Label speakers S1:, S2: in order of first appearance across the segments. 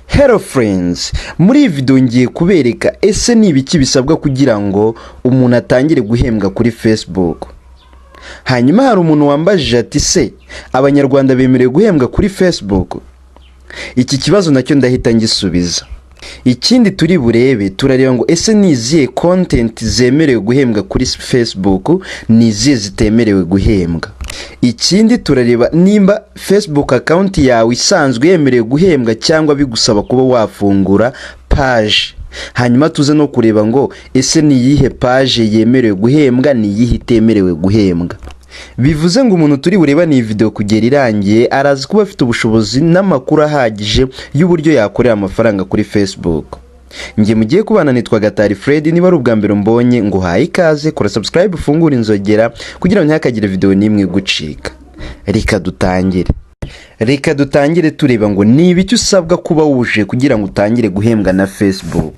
S1: Hello friends, muri iyi video ngiye kubereka ese ni ibiki bisabwa kugira ngo umuntu atangire guhembwa kuri Facebook. Hanyuma hari umuntu wambajije ati se abanyarwanda bemerewe guhembwa kuri Facebook? Iki kibazo nacyo ndahita ngisubiza. Ikindi turi burebe turareba ngo ese ni izihe content zemerewe guhembwa kuri Facebook, ni izihe zitemerewe guhembwa. Ikindi turareba nimba Facebook account yawe isanzwe yemerewe guhembwa cyangwa bigusaba kuba wafungura page. Hanyuma tuze no kureba ngo ese ni iyihe page yemerewe guhembwa, ni iyihe itemerewe guhembwa. Bivuze ngo umuntu turi bureba ni video kugera irangiye arazi kuba afite ubushobozi n'amakuru ahagije y'uburyo yakorera amafaranga kuri Facebook. Ngiye mugiye kubana nitwa Gatari Fred, niba ari ubwa mbere mbonye ngo haye ikaze, kora subscribe ufungura inzogera kugira ngo ntihakagire video nimwe gucika. Reka dutangire tureba ngo ni ibiki usabwa kuba wuje kugira ngo utangire guhembwa na Facebook.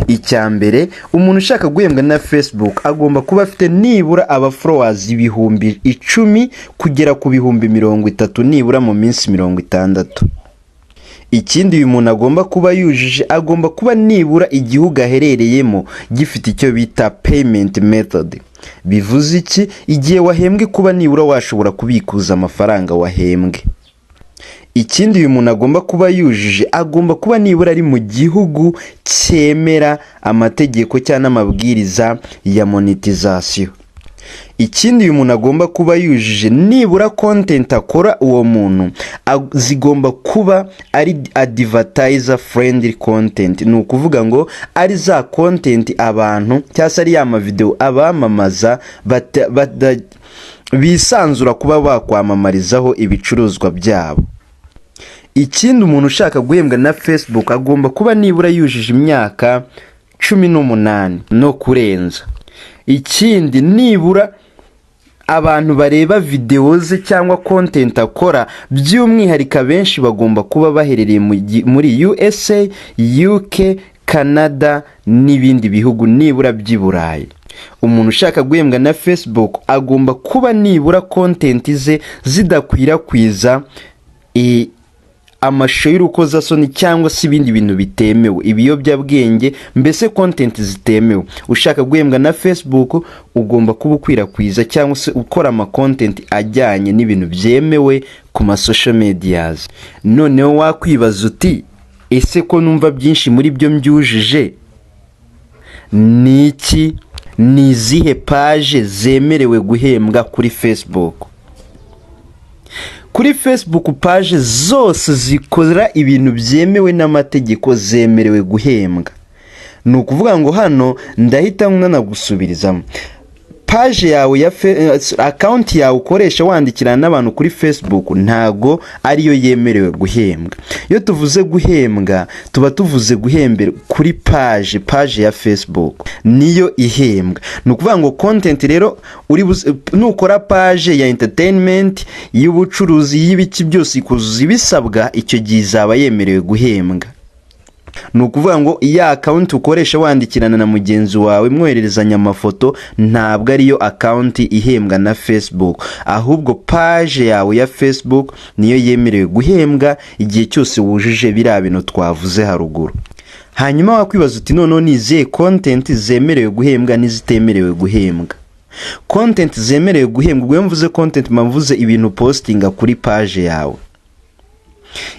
S1: Icyambere, umuntu ushaka guhembwa na Facebook agomba kuba afite nibura aba followers ibihumbi 10 kugera ku bihumbi 30 nibura mu minsi 60. Ikindi uyu muntu agomba kuba yujije, agomba kuba nibura igihugu aherereyemo gifite icyo bita payment method. Bivuze iki? Igihe wahembwe kuba nibura washobora kubikuza amafaranga wahembwe. Ikindi uyu muntu agomba kuba yujije, agomba kuba nibura ari mu gihugu cyemera amategeko cyangwa amabwiriza ya monetization. Ikindi uyu muntu agomba kuba yujije, nibura content akora uwo muntu zigomba kuba ari advertiser friendly content. Ni ukuvuga ngo ari za content abantu cyangwa ari ya video abamamaza bisanzura kuba bakwamamarizaho ibicuruzwa byabo. Ikindi umuntu ushaka guhembwa na Facebook agomba kuba nibura yujije imyaka 18 no kurenza. Ikindi nibura abantu bareba video ze cyangwa content akora by'umwihariko benshi bagomba kuba baherereye muri USA, UK, Canada n'ibindi bihugu nibura by'i Burayi. Umuntu ushaka guhembwa na Facebook agomba kuba nibura content ze zidakwirakwiza amashusho y'urukozasoni cyangwa se ibindi bintu bitemewe, ibiyobyabwenge, mbese content zitemewe. Ushaka guhembwa na Facebook ugomba kuba ukwirakwiza cyangwa se ukora ama content ajyanye n'ibintu byemewe ku ma social medias. Noneho wakwibaza uti ese ko numva byinshi muri byo mbyujije, niki ni izihe page zemerewe guhembwa kuri Facebook? Kuri Facebook page zose zikora ibintu byemewe n'amategeko zemerewe guhembwa. Ni ukuvuga ngo hano ndahita nanagusubirizamo. Page yawe ya account yawe ukoresha wandikirana n'abantu kuri Facebook ntago ariyo yemerewe guhembwa. Iyo tuvuze guhembwa tuba tuvuze guhembera kuri page ya Facebook niyo ihembwa. Ni ukuvuga ngo content rero nukora page ya entertainment, y'ubucuruzi, y'ibiki byose ikuzuza ibisabwa, icyo gihe izaba yemerewe guhembwa. Ni ukuvuga ngo iya account ukoresha wandikirana na mugenzi wawe mwohererezanya amafoto ntabwo ariyo account ihembwa na Facebook, ahubwo page yawe ya Facebook niyo yemerewe guhembwa igihe cyose wujuje biriya bintu twavuze haruguru. Hanyuma wakwibaza uti noneho ni izihe content zemerewe guhembwa n'izitemerewe guhembwa. Content zemerewe guhembwa, ubwo mvuze content mvuze ibintu postinga kuri page yawe.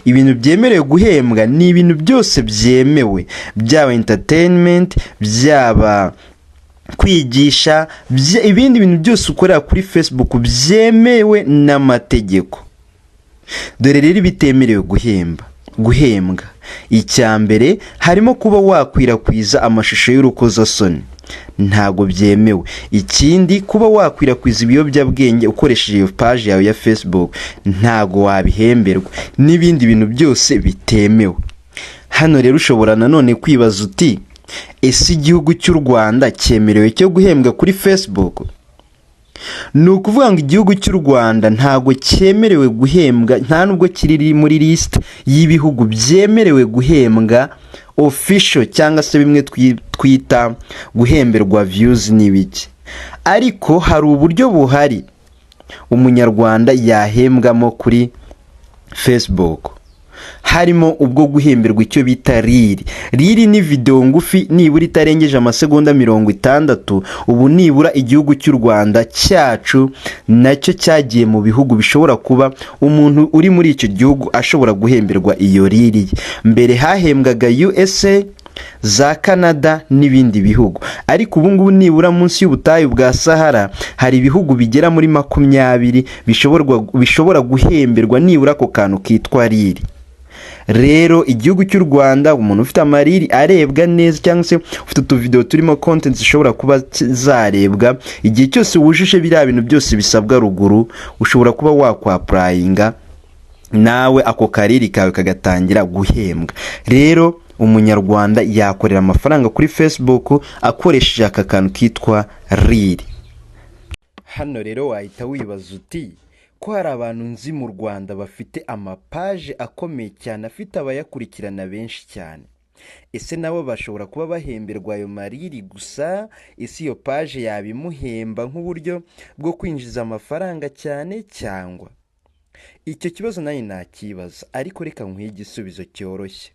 S1: Ibintu byemerewe guhembwa ni ibintu byose byemewe, byaba entertainment, byaba kwigisha, ibindi bintu byose ukorera kuri Facebook byemewe n'amategeko. Dore rero bitemerewe guhembwa. Icyambere harimo kuba wakwirakwiza amashusho y'urukozasoni, ntago byemewe. Ikindi kuba wakwirakwiza ibiyobyabwenge ukoresheje page yawe ya Facebook ntago wabihemberwa, n'ibindi bintu byose bitemewe. Hano rero ushobora nanone kwibaza uti ese igihugu cy'u Rwanda cyemerewe cyo guhembwa kuri Facebook? Ni ukuvuga ngo igihugu cy'u Rwanda ntago cyemerewe guhembwa, nta nubwo kiri muri list y'ibihugu byemerewe guhembwa official cyangwa se bimwe twita guhemberwa views n'ibiki. Ariko hari uburyo buhari umunyarwanda yahembwamo kuri Facebook. harimo ubwo guhemberwa icyo bita riri. Riri ni video ngufi nibura itarengeje amasegonda 60. Ubu nibura igihugu cy'u Rwanda cyacu nacyo cyagiye mu bihugu bishobora kuba umuntu uri muri icyo gihugu ashobora guhemberwa iyo riri. Mbere hahembwaga USA, za Canada n'ibindi bihugu, ariko ubu ngubu nibura munsi y'ubutayu bwa Sahara hari ibihugu bigera muri 20 bishobora guhemberwa nibura ako kantu kitwa riri. Rero igihugu cy'u Rwanda, umuntu ufite amariri arebwa neza cyangwa se ufite utuvideo turimo content zishobora kuba zarebwa, igihe cyose wujuje biriya bintu byose bisabwa ruguru, ushobora kuba wakwaprayinga nawe ako kariri kawe kagatangira guhembwa. Rero umunyarwanda yakorera amafaranga kuri Facebook akoresheje aka kantu kitwa riri. Hano rero wahita wibaza uti, ko hari abantu nzi mu Rwanda bafite amapaje akomeye cyane afite abayakurikirana benshi cyane, ese nabo bashobora kuba bahemberwa ayo mariri gusa? Ese iyo paje yabimuhemba nk'uburyo bwo kwinjiza amafaranga cyane cyangwa? Icyo kibazo nayo nakibaza, ariko reka nkwiye igisubizo cyoroshye.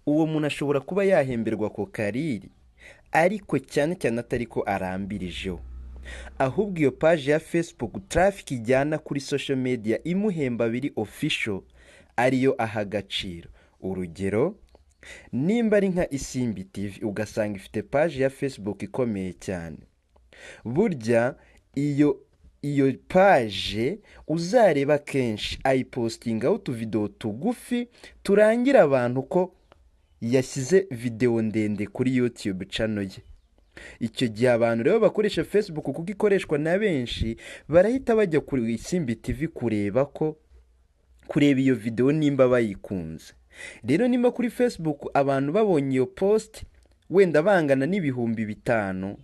S1: Uwo muntu ashobora kuba yahemberwa ako kariri, ariko cyane cyane atari ko arambirijeho, ahubwo iyo page ya Facebook traffic ijyana kuri social media imuhemba biri official, ariyo aha agaciro. Urugero, nimba ari nka Isimbi TV ugasanga ifite page ya Facebook ikomeye cyane, burya iyo page uzareba kenshi ayipostinga utuvideo tugufi turangira abantu ko yashyize video ndende kuri YouTube channel ye. Icyo gihe abantu rero bakoresha Facebook kuko ikoreshwa na benshi, barahita bajya kuri Isimbi TV kureba iyo video nimba bayikunze. Rero nimba kuri Facebook abantu babonye iyo post wenda bangana n'ibihumbi 5,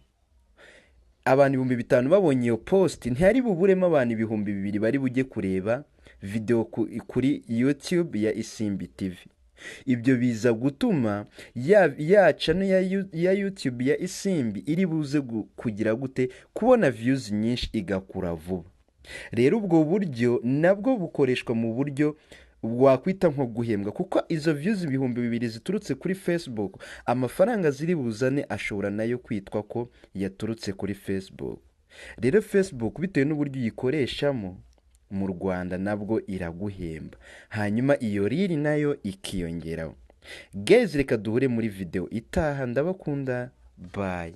S1: abantu 5,000 babonye iyo post, ntihari buburemo abantu 2,000 bari bujye kureba video kuri YouTube ya Isimbi TV. Ibyo biza gutuma ya channel ya YouTube ya Isimbi iri buze kugira gute kubona views nyinshi igakura vuba. Rero ubwo buryo nabwo bukoreshwa mu buryo wakwita nko guhembwa, kuko izo views 2,000 ziturutse kuri Facebook, amafaranga ziri buzane ashobora nayo kwitwa ko yaturutse kuri Facebook. Rero Facebook bitewe n'uburyo yikoreshamo mu Rwanda nabwo iraguhemba, hanyuma iyo riri nayo ikiyongeraho. Guys, reka duhure muri video itaha, ndabakunda, bye.